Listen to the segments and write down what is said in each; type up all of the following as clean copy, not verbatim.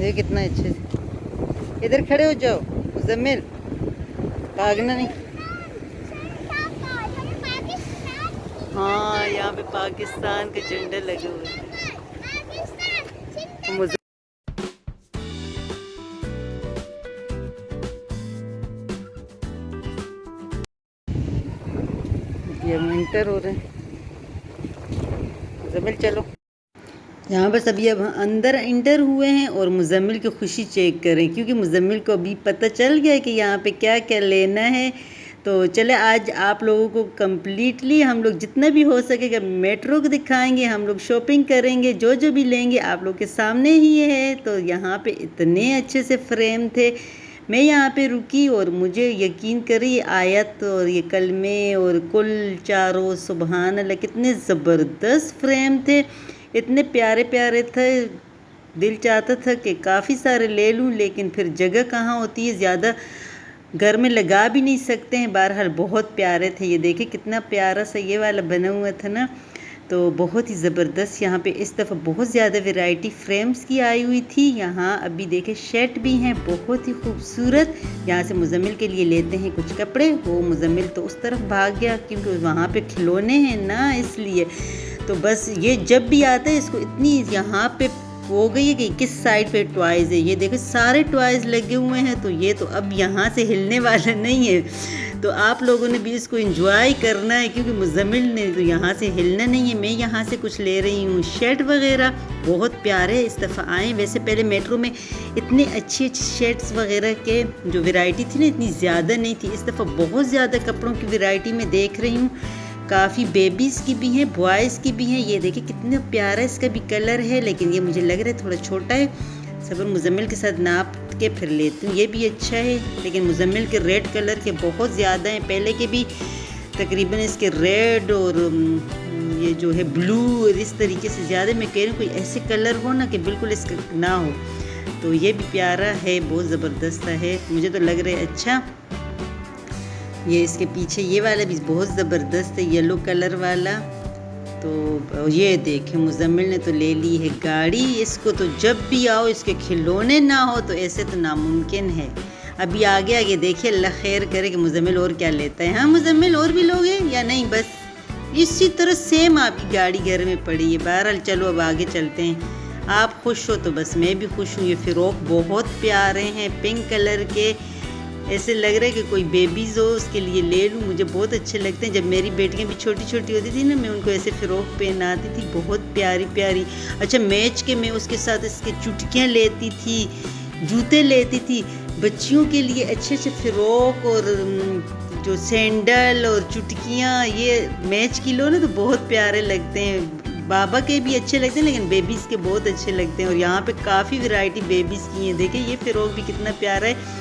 ये कितना अच्छे से। इधर खड़े हो जाओ मुजम्मिल, भागना नहीं। हाँ, यहाँ पे पाकिस्तान के झंडे लगे हुए हैं। ये इंटर हो रहे हैं। मुजम्मिल चलो। यहाँ बस अभी अब अंदर इंटर हुए हैं और मुजम्मिल की खुशी चेक करें, क्योंकि मुजम्मिल को अभी पता चल गया कि यहाँ पे क्या क्या लेना है। तो चले आज आप लोगों को कम्प्लीटली हम लोग जितना भी हो सकेगा मेट्रो को दिखाएंगे, हम लोग शॉपिंग करेंगे, जो जो भी लेंगे आप लोग के सामने ही है। तो यहाँ पे इतने अच्छे से फ्रेम थे, मैं यहाँ पे रुकी और मुझे यकीन करिए आयत और ये कलमे और कुल चारों सुबहान अल्लाह कितने ज़बरदस्त फ्रेम थे, इतने प्यारे प्यारे थे। दिल चाहता था कि काफ़ी सारे ले लूँ, लेकिन फिर जगह कहाँ होती है, ज़्यादा घर में लगा भी नहीं सकते हैं। बहरहाल बहुत प्यारे थे। ये देखिए कितना प्यारा सा ये वाला बना हुआ था ना, तो बहुत ही ज़बरदस्त। यहाँ पे इस दफ़ा बहुत ज़्यादा वैरायटी फ्रेम्स की आई हुई थी। यहाँ अभी देखे शेट भी हैं बहुत ही खूबसूरत। यहाँ से मुजम्मिल के लिए लेते हैं कुछ कपड़े। वो मुजम्मिल तो उस तरफ भाग गया क्योंकि वहाँ पे खिलौने हैं ना, इसलिए। तो बस ये जब भी आता है इसको इतनी यहाँ पे हो गई है कि किस साइड पे टॉयज़ है। ये देखो सारे टॉयज़ लगे हुए हैं, तो ये तो अब यहाँ से हिलने वाला नहीं है। तो आप लोगों ने भी इसको एंजॉय करना है, क्योंकि मुजम्मिल ने तो यहाँ से हिलना नहीं है। मैं यहाँ से कुछ ले रही हूँ शर्ट वगैरह, बहुत प्यारे इस दफ़ा आए। वैसे पहले मेट्रो में इतने अच्छी अच्छी शर्ट्स वगैरह के जो वैरायटी थी ना, इतनी ज़्यादा नहीं थी। इस दफ़ा बहुत ज़्यादा कपड़ों की वैरायटी में देख रही हूँ। काफ़ी बेबीज़ की भी हैं, बॉयज़ की भी हैं। ये देखिए कितना प्यारा इसका भी कलर है, लेकिन ये मुझे लग रहा है थोड़ा छोटा है। सबर मुजम्मिल के साथ नाप के फिर लेती हूँ। ये भी अच्छा है, लेकिन मुजम्मिल के रेड कलर के बहुत ज़्यादा हैं। पहले के भी तकरीबन इसके रेड और ये जो है ब्लू और इस तरीके से ज़्यादा। मैं कह रही हूँ कोई ऐसे कलर हो ना कि बिल्कुल इसका ना हो। तो ये भी प्यारा है, बहुत ज़बरदस्त है, मुझे तो लग रहा है अच्छा। ये इसके पीछे ये वाला भी बहुत ज़बरदस्त है, येलो कलर वाला। तो ये देखें मुजम्मिल ने तो ले ली है गाड़ी। इसको तो जब भी आओ इसके खिलौने ना हो तो ऐसे तो नामुमकिन है। अभी आगे आगे देखिए, अल्लाह खैर करे कि मुजम्मिल और क्या लेता है। हाँ मुजम्मिल और भी लोगे या नहीं, बस इसी तरह सेम आपकी गाड़ी घर में पड़ी है। बहरहाल चलो अब आगे चलते हैं। आप खुश हो तो बस मैं भी खुश हूँ। ये फ़िरोक बहुत प्यारे हैं, पिंक कलर के, ऐसे लग रहा है कि कोई बेबीज़ हो उसके लिए ले लूँ। मुझे बहुत अच्छे लगते हैं। जब मेरी बेटियाँ भी छोटी छोटी होती थी ना, मैं उनको ऐसे फ़िरोक पहनाती थी, बहुत प्यारी प्यारी। अच्छा मैच के मैं उसके साथ इसके चुटकियाँ लेती थी, जूते लेती थी बच्चियों के लिए। अच्छे अच्छे फ़िरोक और जो सैंडल और चुटकियाँ, ये मैच की लो ना तो बहुत प्यारे लगते हैं। बाबा के भी अच्छे लगते हैं, लेकिन बेबीज़ के बहुत अच्छे लगते हैं। और यहाँ पे काफ़ी वैरायटी बेबीज़ की हैं। देखिए ये फ़िरोक भी कितना प्यारा है।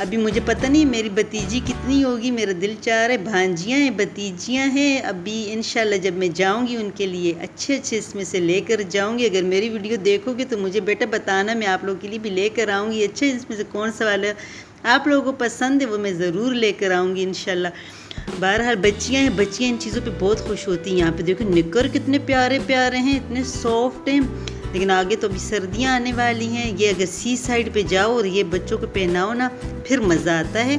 अभी मुझे पता नहीं मेरी भतीजी कितनी होगी, मेरा दिल चाह रहा है। भांजियाँ हैं, भतीजियाँ हैं। अभी इंशाल्लाह जब मैं जाऊंगी उनके लिए अच्छे अच्छे इसमें से लेकर जाऊंगी। अगर मेरी वीडियो देखोगे तो मुझे बेटा बताना, मैं आप लोगों के लिए भी लेकर आऊँगी। अच्छे इसमें से कौन सा वाला आप लोगों को पसंद है वो मैं ज़रूर लेकर आऊँगी इंशाल्लाह। बहरहाल बच्चियाँ हैं, बच्चियाँ इन चीज़ों पर बहुत खुश होती हैं। यहाँ पर देखो निकर कितने प्यारे प्यारे हैं, इतने सॉफ्ट हैं। लेकिन आगे तो अभी सर्दियाँ आने वाली हैं। ये अगर सी साइड पे जाओ और ये बच्चों को पहनाओ ना, फिर मज़ा आता है।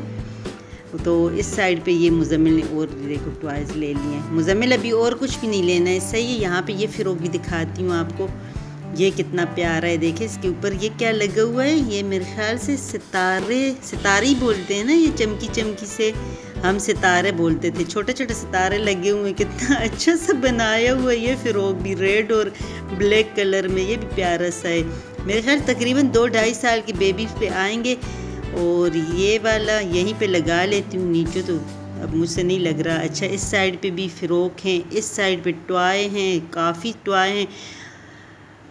तो इस साइड पे ये मुजम्मिल ने और देखो टॉयज़ ले लिए हैं। मुजम्मिल अभी और कुछ भी नहीं लेना है, सही है। यहाँ पे ये फ़िरोक भी दिखाती हूँ आपको। ये कितना प्यारा है, देखिए इसके ऊपर ये क्या लगा हुआ है। ये मेरे ख्याल से सितारे बोलते हैं ना, ये चमकी चमकी से हम सितारे बोलते थे। छोटे छोटे सितारे लगे हुए हैं, कितना अच्छा सा बनाया हुआ है। ये फ़िरोक भी रेड और ब्लैक कलर में, ये भी प्यारा सा है। मेरे ख्याल तकरीबन 2-2.5 साल की बेबी पे आएंगे। और ये वाला यहीं पे लगा लेती हूँ नीचे, तो अब मुझसे नहीं लग रहा। अच्छा इस साइड पे भी फ़िरोक हैं, इस साइड पे टॉय हैं, काफ़ी टॉय हैं।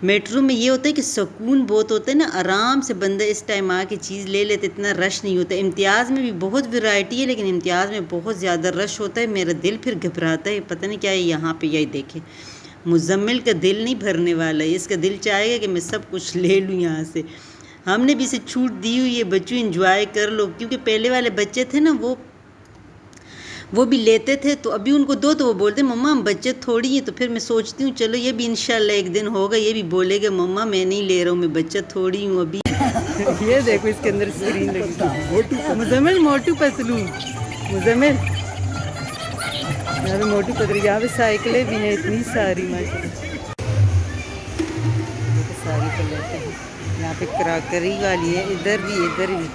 मेट्रो में ये होता है कि सुकून बहुत होता है ना, आराम से बंदा इस टाइम आके चीज़ ले लेते, इतना रश नहीं होता। इम्तियाज़ में भी बहुत वैरायटी है, लेकिन इम्तियाज़ में बहुत ज़्यादा रश होता है। मेरा दिल फिर घबराता है, पता नहीं क्या है यहाँ पे। यही देखें मुजम्मिल का दिल नहीं भरने वाला है, इसका दिल चाहेगा कि मैं सब कुछ ले लूँ यहाँ से। हमने भी इसे छूट दी हुई है, बच्चों एंजॉय कर लो। क्योंकि पहले वाले बच्चे थे ना, वो भी लेते थे, तो अभी उनको दो तो वो बोलते मम्मा हम बच्चे थोड़ी हैं। तो फिर मैं सोचती हूँ चलो ये भी इंशाल्लाह एक दिन होगा, ये भी बोलेगा मम्मा मैं नहीं ले रहा हूँ, मैं बच्चा थोड़ी हूँ अभी। ये देखो इसके अंदर स्क्रीन लगी, मुजम्मिल मोटू पतलू, मुजम्मिल यहाँ पे मोटू पतलू, यहाँ पे साइकिलें भी हैं इतनी सारी माशाल्लाह, सारी कलर के हैं। यहाँ पे क्रॉकरी वाली है, इधर भी।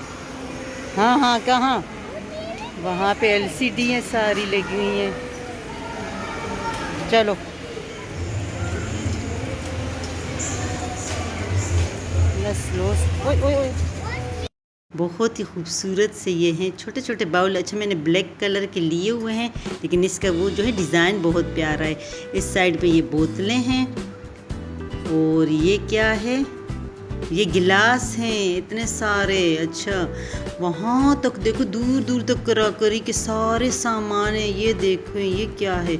हाँ हाँ कहाँ, वहाँ पे LCD हैं सारी लगी हुई हैं। चलो ओए ओए ओए, बहुत ही खूबसूरत से ये हैं छोटे छोटे बाउल। अच्छा मैंने ब्लैक कलर के लिए हुए हैं, लेकिन इसका वो जो है डिज़ाइन बहुत प्यारा है। इस साइड पे ये बोतलें हैं, और ये क्या है, ये गिलास हैं इतने सारे। अच्छा वहाँ तक देखो, दूर दूर तक क्रॉकरी के सारे सामान हैं। ये देखो ये क्या है,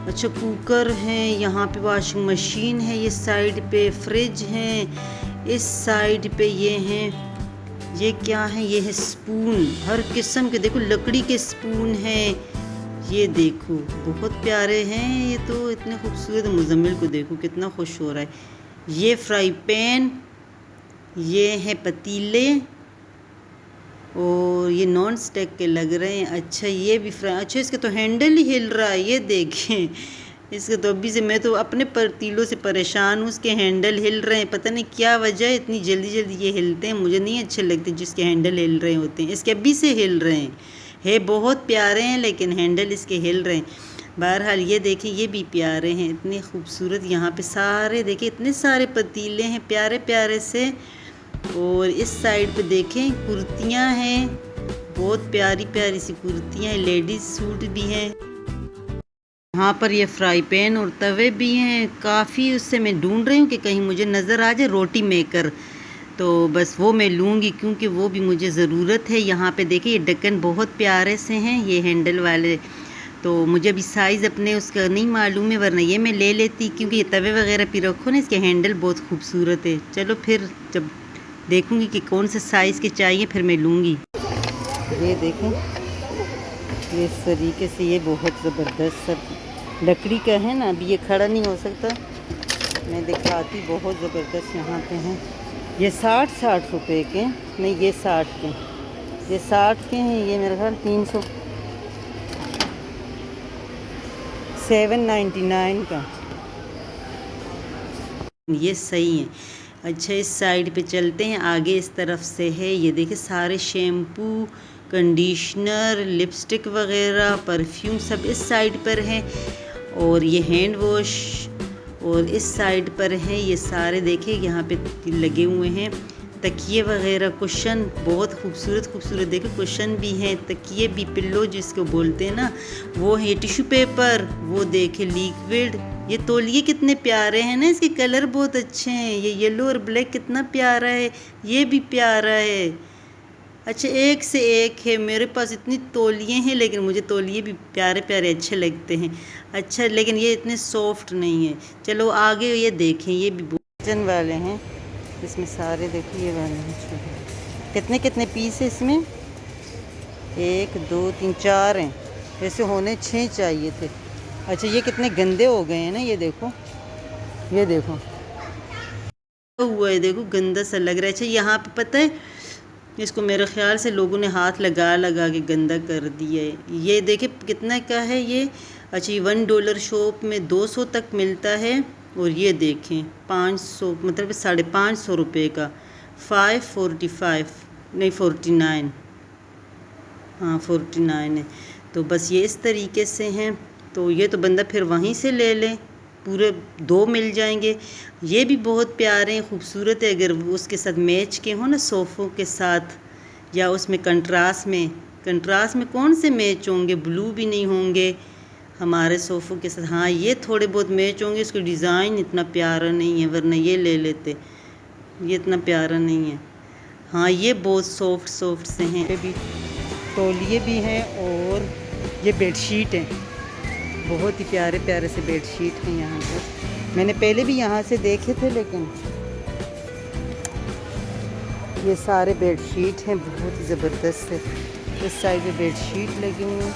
अच्छा कुकर है, यहाँ पे वॉशिंग मशीन है, ये साइड पे फ्रिज है, इस साइड पे ये हैं, ये क्या है, ये है स्पून, हर किस्म के देखो लकड़ी के स्पून हैं। ये देखो बहुत प्यारे हैं ये तो, इतने खूबसूरत। मुजम्मिल को देखो कितना खुश हो रहा है। ये फ्राई पैन, ये है पतीले, और ये नॉन स्टिक के लग रहे हैं। अच्छा ये भी अच्छा इसका तो हैंडल ही हिल रहा है, ये देखें इसके तो अभी से मैं तो अपने पतीलों से परेशान हूँ, उसके हैंडल हिल रहे हैं, पता नहीं क्या वजह है, इतनी जल्दी जल्दी ये हिलते हैं, मुझे नहीं अच्छे लगते जिसके हैंडल हिल रहे होते हैं। इसके अभी से हिल रहे हैं, है बहुत प्यारे हैं लेकिन हैंडल इसके हिल रहे हैं। बहरहाल ये देखें ये भी प्यारे हैं, इतने खूबसूरत। यहाँ पे सारे देखें इतने सारे पतीले हैं प्यारे प्यारे से। और इस साइड पे देखें कुर्तियाँ हैं, बहुत प्यारी प्यारी सी कुर्तियाँ हैं, लेडीज़ सूट भी हैं। यहाँ पर ये फ्राई पैन और तवे भी हैं काफ़ी, उससे मैं ढूंढ रही हूँ कि कहीं मुझे नज़र आ जाए रोटी मेकर, तो बस वो मैं लूँगी क्योंकि वो भी मुझे ज़रूरत है। यहाँ पे देखिए ये ढक्कन बहुत प्यारे से हैं, ये हैंडल वाले, तो मुझे अभी साइज़ अपने उसका नहीं मालूम है, वरना ये मैं ले लेती, क्योंकि ये तवे वगैरह पे रखो ना, इसके हैंडल बहुत खूबसूरत है। चलो फिर जब देखूँगी कि कौन से साइज़ के चाहिए फिर मैं लूँगी। ये देखें ये इस तरीके से, ये बहुत ज़बरदस्त सब लकड़ी का है ना, अभी ये खड़ा नहीं हो सकता, मैं दिखाती, बहुत ज़बरदस्त यहाँ पे हैं। ये 60 रुपए के, नहीं ये 60 के, ये 60 के हैं, ये मेरे ख्याल 799 का, ये सही है। अच्छा इस साइड पे चलते हैं, आगे इस तरफ से है, ये देखिए सारे शैम्पू, कंडीशनर, लिपस्टिक वगैरह, परफ्यूम सब इस साइड पर है। और ये हैंड वॉश और इस साइड पर है, ये सारे देखिए यहाँ पे लगे हुए हैं। तकिए वगैरह, कुशन, बहुत खूबसूरत खूबसूरत देखो कुशन भी हैं, तकिए भी, पिल्लो जिसको बोलते हैं ना वो है, टिश्यू पेपर, वो देखे लिक्विड। ये तौलिए कितने प्यारे हैं ना, इसके कलर बहुत अच्छे हैं, ये येलो और ब्लैक कितना प्यारा है, ये भी प्यारा है। अच्छा एक से एक है, मेरे पास इतनी तौलिए हैं लेकिन मुझे तौलिए भी प्यारे प्यारे अच्छे लगते हैं। अच्छा लेकिन ये इतने सॉफ्ट नहीं है। चलो आगे ये देखें, ये भी किचन वाले हैं, इसमें सारे देखो ये वाले हैं, कितने कितने पीस है इसमें, 1 2 3 4 हैं, ऐसे होने 6 चाहिए थे। अच्छा ये कितने गंदे हो गए हैं ना, ये देखो हुआ है, देखो गंदा सा लग रहा है। अच्छा यहाँ पे पता है इसको मेरे ख्याल से लोगों ने हाथ लगा लगा के गंदा कर दिया है। ये देखे कितना का है ये, अच्छा $1 शॉप में 200 तक मिलता है, और ये देखें 500 मतलब 550 रुपये का, 545 नहीं 49, हाँ 49 है। तो बस ये इस तरीके से हैं, तो ये तो बंदा फिर वहीं से ले ले, पूरे 2 मिल जाएंगे। ये भी बहुत प्यारे हैं, खूबसूरत है, अगर वो उसके साथ मैच के हो ना सोफ़ों के साथ, या उसमें कंट्रास्ट में कौन से मैच होंगे, ब्लू भी नहीं होंगे हमारे सोफ़ों के साथ, हाँ ये थोड़े बहुत मैच होंगे। इसका डिज़ाइन इतना प्यारा नहीं है, वरना ये ले लेते, ये इतना प्यारा नहीं है। हाँ ये बहुत सॉफ्ट से हैं, ये भी तौलिए भी हैं, और ये बेडशीट हैं, बहुत ही प्यारे प्यारे से बेडशीट हैं। यहाँ पर मैंने पहले भी यहाँ से देखे थे, लेकिन ये सारे बेडशीट हैं बहुत ही ज़बरदस्त है। इस साइड पे बेडशीट लगी हुई हैं,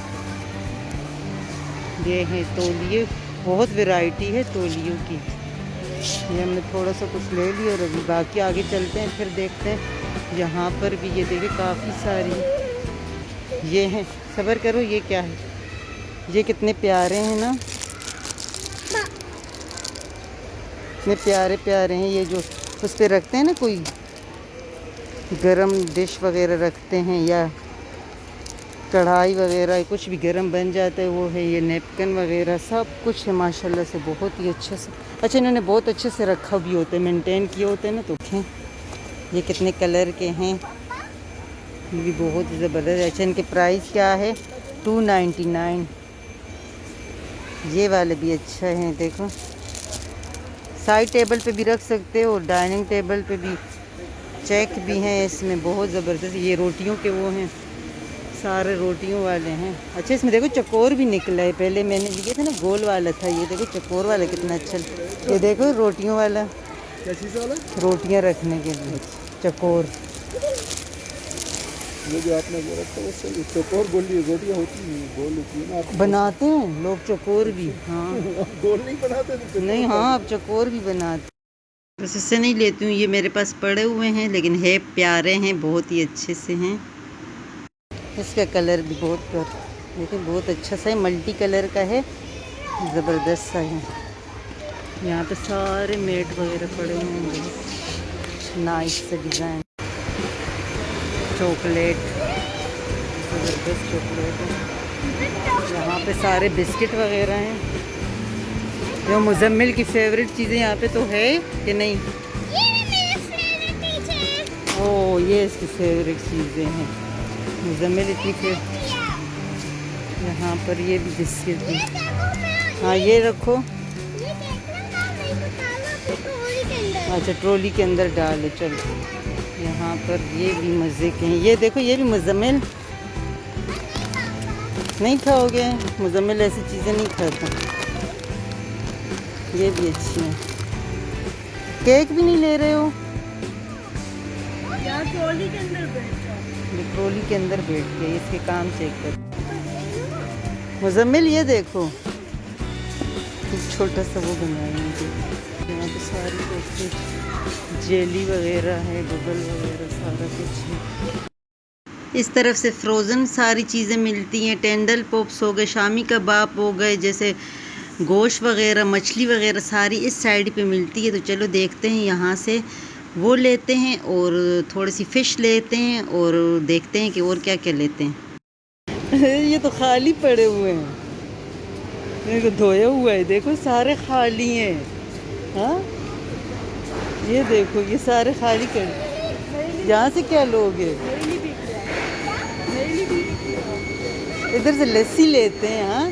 ये हैं तौलिए, बहुत वैरायटी है तौलियों की। ये हमने थोड़ा सा कुछ ले लिया और अभी बाकी आगे चलते हैं, फिर देखते हैं। यहाँ पर भी ये देखिए काफ़ी सारी ये हैं। सब्र करो, ये क्या है? ये कितने प्यारे हैं ना, इतने प्यारे प्यारे हैं। ये जो उस पर रखते हैं ना, कोई गरम डिश वगैरह रखते हैं या कढ़ाई वगैरह, कुछ भी गरम बन जाता है वो है। ये नेपकिन वगैरह सब कुछ है माशाल्लाह से, बहुत ही अच्छे से। अच्छा, इन्होंने बहुत अच्छे से रखा भी होता है, मेंटेन किए होते हैं ना। तो ये कितने कलर के हैं, ये भी बहुत ही ज़बरदस्त। अच्छा, इनके प्राइस क्या है? 299। ये वाले भी अच्छा है, देखो साइड टेबल पे भी रख सकते हो और डाइनिंग टेबल पे भी। चेक भी हैं इसमें, बहुत ज़बरदस्त। ये रोटियों के वो हैं, सारे रोटियों वाले हैं। अच्छा, इसमें देखो चकोर भी निकला है। पहले मैंने लिया था ना गोल वाला था, ये देखो चकोर वाला कितना अच्छा। ये देखो रोटियों वाला, रोटियां रखने के लिए चकोर। ये जो आपने बोला था वो सही, चकोर बोली, रोटियां होती हैं गोल होती है ना। बनाते हैं लोग चकोर भी। हाँ गोल नहीं बनाते तो नहीं, हाँ आप चकोर भी बनाते। बस इससे नहीं लेती हूँ, ये मेरे पास पड़े हुए हैं, लेकिन है प्यारे हैं, बहुत ही अच्छे से हैं। इसका कलर भी बहुत देखिए बहुत अच्छा सा है, मल्टी कलर का है, ज़बरदस्त सा है। यहाँ पे सारे मेट वगैरह पड़े हुए हैं, बहुत नाइस से डिज़ाइन। चॉकलेट, ज़बरदस्त चॉकलेट है। यहाँ पे सारे बिस्किट वगैरह हैं। जो मुजम्मिल की फेवरेट चीज़ें यहाँ पे तो है कि नहीं? ओह, ये इसकी फेवरेट चीज़ें हैं मुजम्मिल इतनी यहाँ पर ये भी बिस्किट भी। हाँ ये रखो। अच्छा, ट्रॉली के अंदर डालो, चलो। यहाँ पर ये भी मज़े के हैं। ये देखो, ये भी मुजम्मिल नहीं खाओगे? मुजम्मिल ऐसी चीज़ें नहीं खाता। ये भी अच्छी है। केक भी नहीं ले रहे हो? यार ट्रॉली के अंदर बैठ जाओ। ट्रॉली के अंदर बैठ के इसके काम चेक कर। मुजम्मिल ये देखो, छोटा सा वो बनाएंगे। यहाँ पे सारी कुछ जेली वगैरह है, बबल वगैरह सारा कुछ है। इस तरफ से फ्रोज़न सारी चीज़ें मिलती हैं। टेंडल पॉप्स हो गए, शामी कबाब हो गए, जैसे गोश्त वगैरह, मछली वगैरह सारी इस साइड पे मिलती है। तो चलो देखते हैं, यहाँ से वो लेते हैं और थोड़ी सी फ़िश लेते हैं और देखते हैं कि और क्या क्या लेते हैं। ये तो खाली पड़े हुए हैं, इनको धोया हुआ है, देखो सारे खाली हैं। हाँ ये देखो, ये सारे खाली कर। यहाँ से क्या लोगे? इधर से लस्सी लेते हैं। हाँ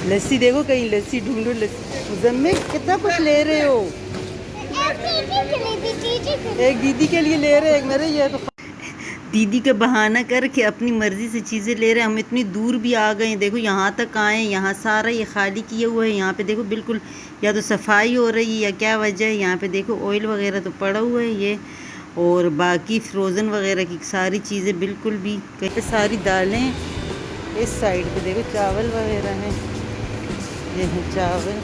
लस्सी देखो, कहीं लस्सी ढूंढो। लस्सी मुजम्मिल कितना कुछ ले रहे हो? एक दीदी के लिए ले रहे, एक मेरे। ये तो दीदी का बहाना करके अपनी मर्ज़ी से चीज़ें ले रहे हैं। हम इतनी दूर भी आ गए हैं, देखो यहाँ तक आए, यहाँ सारा ये खाली किया हुआ है। यहाँ पे देखो बिल्कुल, या तो सफाई हो रही है या क्या वजह है। यहाँ पे देखो ऑयल वगैरह तो पड़ा हुआ है ये, और बाकी फ्रोज़न वगैरह की सारी चीज़ें बिल्कुल भी। कहीं पे सारी दालें, इस साइड पे देखो चावल वगैरह हैं। ये है चावल,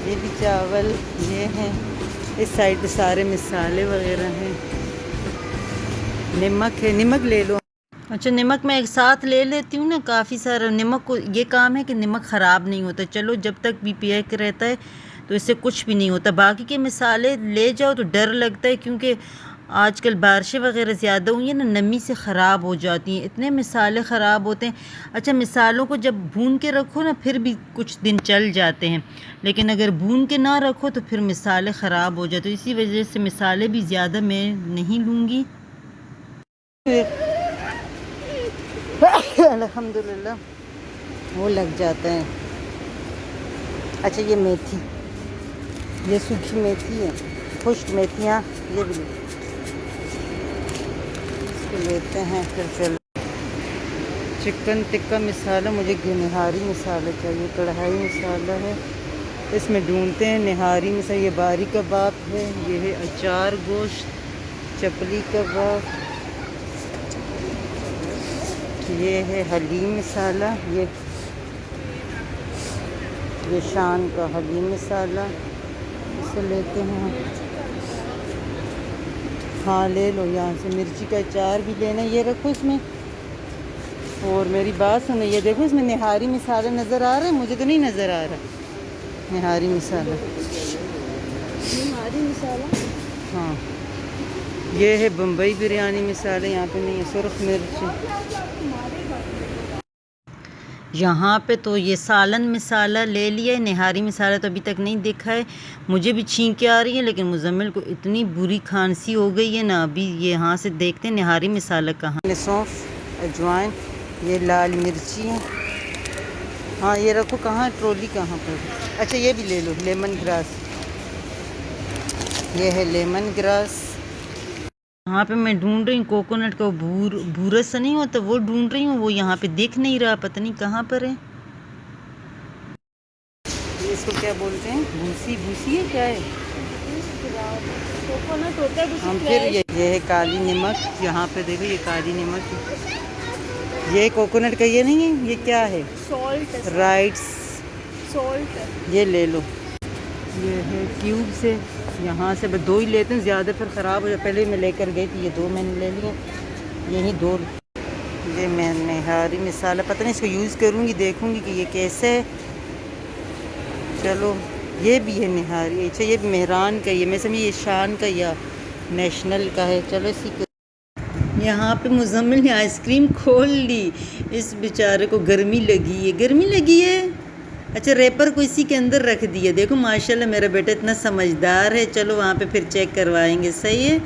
ये भी चावल, ये है। इस साइड पे सारे मिसाले वगैरह हैं। नमक है, नमक ले लो। अच्छा, नमक मैं एक साथ ले लेती हूँ ना, काफ़ी सारा नमक को। ये काम है कि नमक ख़राब नहीं होता। चलो, जब तक भी पैक रहता है तो इससे कुछ भी नहीं होता। बाकी के मिसाले ले जाओ तो डर लगता है, क्योंकि आजकल बारिशें वगैरह ज़्यादा हुई हैं ना, नमी से ख़राब हो जाती हैं, इतने मिसाले ख़राब होते हैं। अच्छा, मिसालों को जब भून के रखो ना, फिर भी कुछ दिन चल जाते हैं, लेकिन अगर भून के ना रखो तो फिर मिसाले ख़राब हो जाते हैं। इसी वजह से मिसाले भी ज़्यादा मैं नहीं लूँगी। अल्हम्दुलिल्लाह वो लग जाता है। अच्छा, ये मेथी, ये सूखी मेथी है, खुश्क मेथियाँ, ये भी लेते हैं। फिर चलो, चिकन टिक्का मसाला, मुझे निहारी मसाला चाहिए, कढ़ाई मसाला है इसमें ढूंढते हैं। निहारी मसाला, ये बारी कबाब है, ये है अचार गोश्त, चपली कबाब, ये है हलीम मसाला, ये ये शान का हलीम मसाला, इसे लेते हैं। हाँ ले लो यहाँ से। मिर्ची का अचार भी लेना, ये रखो इसमें। और मेरी बात सुनो, ये देखो इसमें निहारी मसाला नज़र आ रहा है, मुझे तो नहीं नज़र आ रहा निहारी मसाला। निहारी मसाला, हाँ ये है बम्बई बिरयानी मसाला, यहाँ पे नहीं है। सुरख मिर्च यहाँ पे तो ये सालन मसाला ले लिया है, निहारी मसाला तो अभी तक नहीं देखा है। मुझे भी छींके आ रही है, लेकिन मुजम्मिल को इतनी बुरी खांसी हो गई है ना। अभी ये यहाँ से देखते हैं निहारी मसाला कहाँ। सौंफ, अजवाइन, ये लाल मिर्ची है। हाँ ये रखो, कहाँ ट्रॉली कहाँ पर। अच्छा ये भी ले लो, लेमन ग्रास। ये है लेमन ग्रास। यहाँ पे मैं ढूंढ रही हूँ कोकोनट का भूरा सा नहीं होता, वो ढूंढ रही हूँ। वो यहाँ पे दिख नहीं रहा, पता नहीं कहाँ पर है। ये इसको क्या बोलते हैं? भूसी, भूसी है क्या है? कोकोनट होता है। हम फिर ये है काली नमक। यहाँ पे देखो ये काली नमक, ये कोकोनट का ये नहीं है, ये क्या है? Salt, rights salt. ये ले लो। ये है क्यूब से। यहाँ से बस 2 ही लेते हैं, ज़्यादा फिर ख़राब हो जाए। पहले मैं लेकर गई थी, ये 2 मैंने ले लिए, यही 2। ये मैं निहारी मसाला, पता नहीं इसको यूज़ करूँगी, देखूँगी कि ये कैसे है। चलो ये भी है निहारी। अच्छा ये भी मेहरान का, ये मैं समझी ये शान का या नेशनल का है। चलो इसी को। यहाँ पे मुजम्मिल ने आइसक्रीम खोल ली। इस बेचारे को गर्मी लगी है, गर्मी लगी है। अच्छा रैपर को इसी के अंदर रख दिया। देखो माशाल्लाह मेरा बेटा इतना समझदार है। चलो वहाँ पे फिर चेक करवाएंगे, सही है।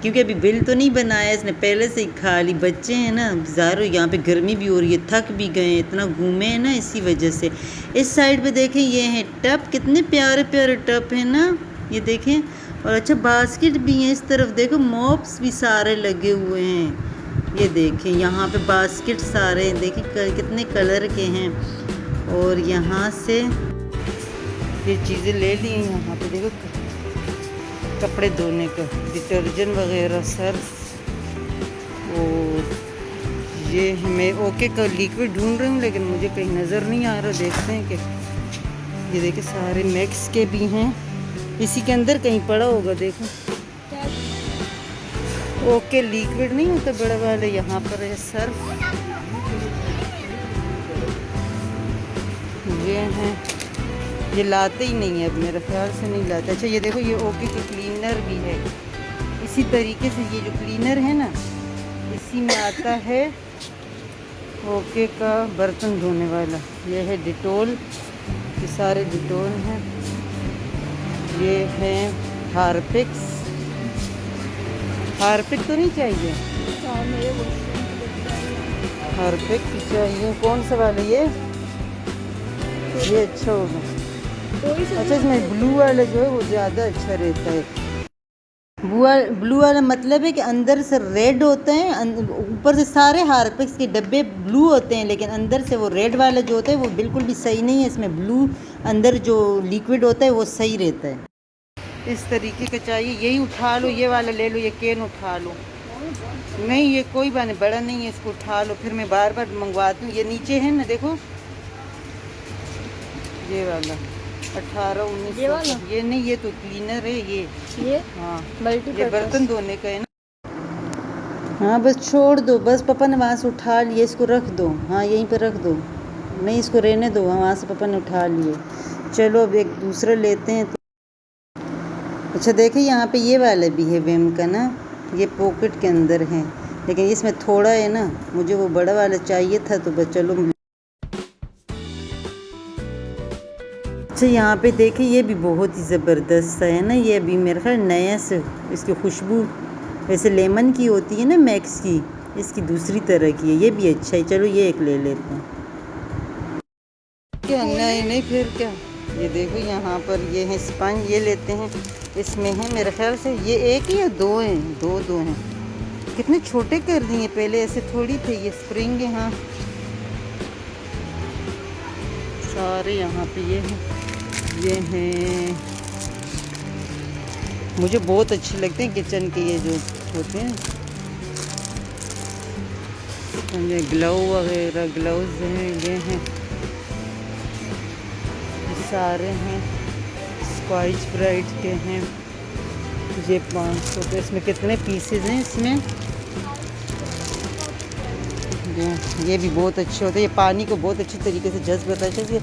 क्योंकि अभी बिल तो नहीं बनाया, इसने पहले से ही खा ली। बच्चे हैं ना, ज़ाहिर यहाँ पे गर्मी भी हो रही है, थक भी गए हैं, इतना घूमे हैं ना, इसी वजह से। इस साइड पे देखें, ये हैं टब, कितने प्यारे प्यारे टब हैं ना, ये देखें। और अच्छा बास्केट भी हैं इस तरफ, देखो मॉप्स भी सारे लगे हुए हैं। ये देखें यहाँ पे बास्केट सारे हैं, देखें कितने कलर के हैं। और यहाँ से ये चीज़ें ले ली हैं। यहाँ पे देखो कपड़े धोने का डिटर्जेंट वगैरह सर्फ। और ये मैं ओके का लिक्विड ढूंढ रही हूँ, लेकिन मुझे कहीं नज़र नहीं आ रहा। देखते हैं कि ये देखिए सारे मैक्स के भी हैं, इसी के अंदर कहीं पड़ा होगा। देखो ओके लिक्विड नहीं होता बड़ा वाले, यहाँ पर है सर्फ। ये हैं, ये लाते ही नहीं है अब, मेरे ख्याल से नहीं लाते। अच्छा ये देखो ये ओके के क्लीनर भी है। इसी तरीके से ये जो क्लीनर है ना, इसी में आता है ओके का बर्तन धोने वाला। ये है डिटोल, ये सारे डिटोल हैं। ये है हार्पिक्स। हार्पिक तो नहीं चाहिए, हार्पिक चाहिए। कौन सा वाला? ये अच्छा होगा। अच्छा इसमें ब्लू वाला जो है वो ज़्यादा अच्छा रहता है। ब्लू वाला मतलब है कि अंदर से रेड होते हैं, ऊपर से सारे हार्पिक्स के डब्बे ब्लू होते हैं, लेकिन अंदर से वो रेड वाला जो होता है वो बिल्कुल भी सही नहीं है। इसमें ब्लू अंदर जो लिक्विड होता है वो सही रहता है। इस तरीके का चाहिए। यही उठा लो, ये वाला ले लो, ये कैन उठा लो। नहीं ये कोई बात नहीं, बड़ा नहीं है, इसको उठा लो। फिर मैं बार बार मंगवाती हूँ। ये नीचे है ना, देखो ये वाला 18-19। ये वाला? ये नहीं, ये तो क्लीनर है ये। हाँ ये बर्तन धोने का है ना। हाँ बस छोड़ दो, बस पापा ने वहाँ से उठा लिए, इसको रख दो। हाँ यहीं पे रख दो, नहीं इसको रहने दो, वहाँ से पापा ने उठा लिए। चलो अब एक दूसरा लेते हैं। अच्छा देखिए यहाँ पे ये वाला भी है विम का ना, ये पॉकेट के अंदर है, लेकिन इसमें थोड़ा है ना, मुझे वो बड़ा वाला चाहिए था तो बस चलो। अच्छा यहाँ पे देखिए ये भी बहुत ही ज़बरदस्त है ना, ये अभी मेरे ख्याल नया से, इसकी खुशबू वैसे लेमन की होती है ना मैक्स की, इसकी दूसरी तरह की है। ये भी अच्छा है, चलो ये एक ले लेते हैं। क्या नहीं फिर क्या। ये देखो यहाँ पर ये है स्पंज, ये लेते हैं। इसमें है मेरे ख्याल से ये एक या 2 हैं, दो हैं। कितने छोटे कर दिए, पहले ऐसे थोड़ी थे। ये स्प्रिंग है। हाँ सारे यहाँ पे ये हैं, ये हैं। मुझे बहुत अच्छे लगते हैं किचन के ये जो होते हैं, ये ग्लव वगैरह, ग्लव्स हैं, ये हैं सारे हैं, स्कॉच ब्राइट के हैं। ये 500 के, इसमें कितने पीसेज हैं इसमें। ये भी बहुत अच्छे होते हैं, ये पानी को बहुत अच्छी तरीके से जज्ब करता है, कि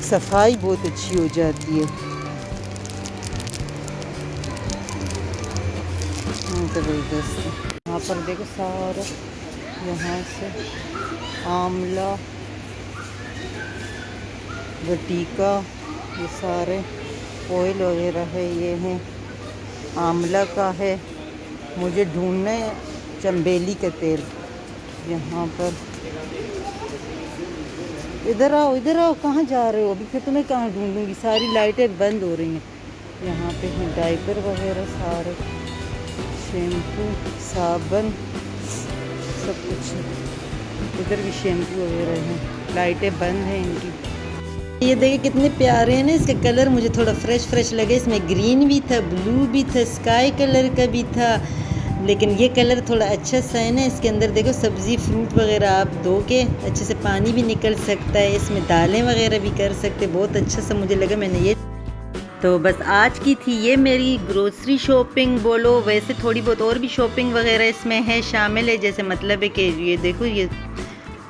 सफाई बहुत अच्छी हो जाती है। ज़बरदस्त। यहाँ पर देखो सारा, यहाँ से आंवला, गटीका, ये सारे ऑयल वगैरह है। ये है आंवला का है, मुझे ढूंढना है चंबेली का तेल। यहाँ पर इधर आओ, कहाँ जा रहे हो अभी? फिर तुम्हें कहाँ ढूंढूंगी, सारी लाइटें बंद हो रही हैं। यहाँ पे हैं डायपर वगैरह सारे, शैम्पू, साबुन, सब कुछ है। इधर भी शैम्पू वगैरह हैं, लाइटें बंद हैं इनकी। ये देखिए कितने प्यारे हैं ना, इसका कलर मुझे थोड़ा फ्रेश लगे। इसमें ग्रीन भी था, ब्लू भी था, स्काई कलर का भी था, लेकिन ये कलर थोड़ा अच्छा सा है ना। इसके अंदर देखो सब्ज़ी फ्रूट वगैरह आप धो के अच्छे से पानी भी निकल सकता है, इसमें दालें वगैरह भी कर सकते। बहुत अच्छा सा मुझे लगा, मैंने ये। तो बस आज की थी ये मेरी ग्रोसरी शॉपिंग बोलो, वैसे थोड़ी बहुत और भी शॉपिंग वगैरह इसमें है, शामिल है। जैसे मतलब है कि ये देखो, ये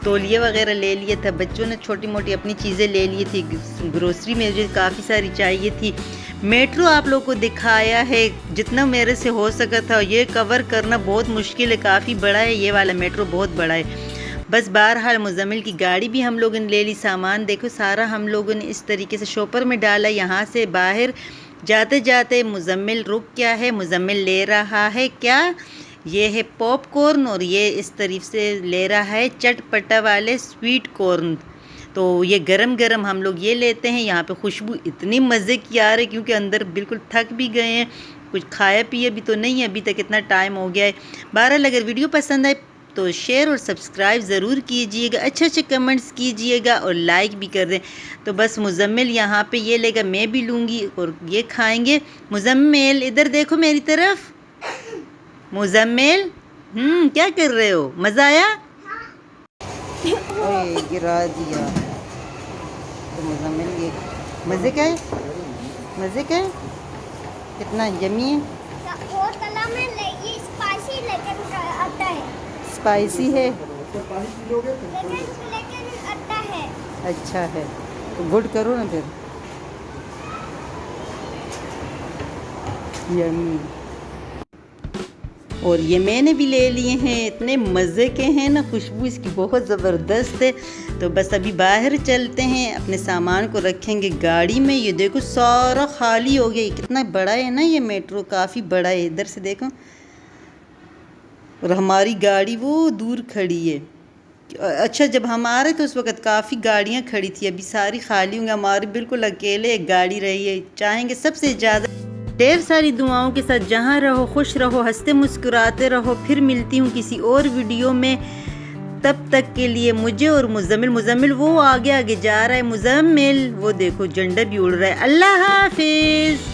तौलिया वगैरह ले लिया था, बच्चों ने छोटी मोटी अपनी चीज़ें ले ली थी। ग्रोसरी में मुझे काफ़ी सारी चाहिए थी। मेट्रो आप लोग को दिखाया है, जितना मेरे से हो सका था। ये कवर करना बहुत मुश्किल है, काफ़ी बड़ा है ये वाला मेट्रो, बहुत बड़ा है। बस बहरहाल मुज़म्मिल की गाड़ी भी हम लोगों ने ले ली। सामान देखो सारा हम लोगों ने इस तरीके से शॉपर में डाला। यहाँ से बाहर जाते जाते मुज़म्मिल रुक गया है, मुज़म्मिल ले रहा है क्या, ये है पॉपकॉर्न, और ये इस तरफ से ले रहा है चटपटा वाले स्वीट कॉर्न। तो ये गरम गरम हम लोग ये लेते हैं। यहाँ पे खुशबू इतनी मज़े की आ रही, क्योंकि अंदर बिल्कुल थक भी गए हैं, कुछ खाया पिया भी तो नहीं है अभी तक, इतना टाइम हो गया है। बहरहाल अगर वीडियो पसंद आए तो शेयर और सब्सक्राइब ज़रूर कीजिएगा, अच्छे कमेंट्स कीजिएगा और लाइक भी कर दें। तो बस मुज़म्मिल यहाँ पे ये लेगा, मैं भी लूँगी और ये खाएंगे। मुज़म्मिल इधर देखो मेरी तरफ। मुज़म्मिल क्या कर रहे हो, मज़ा आया? ओए गिरा दिया। तो मुज़म्मिल ये मज़े का है, मज़े का है, कितना यम्मी है। और तला में ये स्पाइसी लेकिन आता है, स्पाइसी है लेकिन आता है। अच्छा है तो गुड करो ना फिर। यम्मी। और ये मैंने भी ले लिए हैं, इतने मज़े के हैं ना, खुशबू इसकी बहुत ज़बरदस्त है। तो बस अभी बाहर चलते हैं, अपने सामान को रखेंगे गाड़ी में। ये देखो सारा खाली हो गया, कितना बड़ा है ना ये मेट्रो, काफ़ी बड़ा है। इधर से देखो, और हमारी गाड़ी वो दूर खड़ी है। अच्छा जब हम आ रहे थे उस वक़्त काफ़ी गाड़ियाँ खड़ी थी, अभी सारी खाली होंगी। हमारी बिल्कुल अकेले एक गाड़ी रही है। चाहेंगे सबसे ज़्यादा ढेर सारी दुआओं के साथ जहाँ रहो खुश रहो, हंसते मुस्कुराते रहो। फिर मिलती हूँ किसी और वीडियो में, तब तक के लिए मुझे और मुज़म्मिल वो आगे आगे जा रहा है। मुज़म्मिल वो देखो झंडा भी उड़ रहा है। अल्लाह हाफिज़।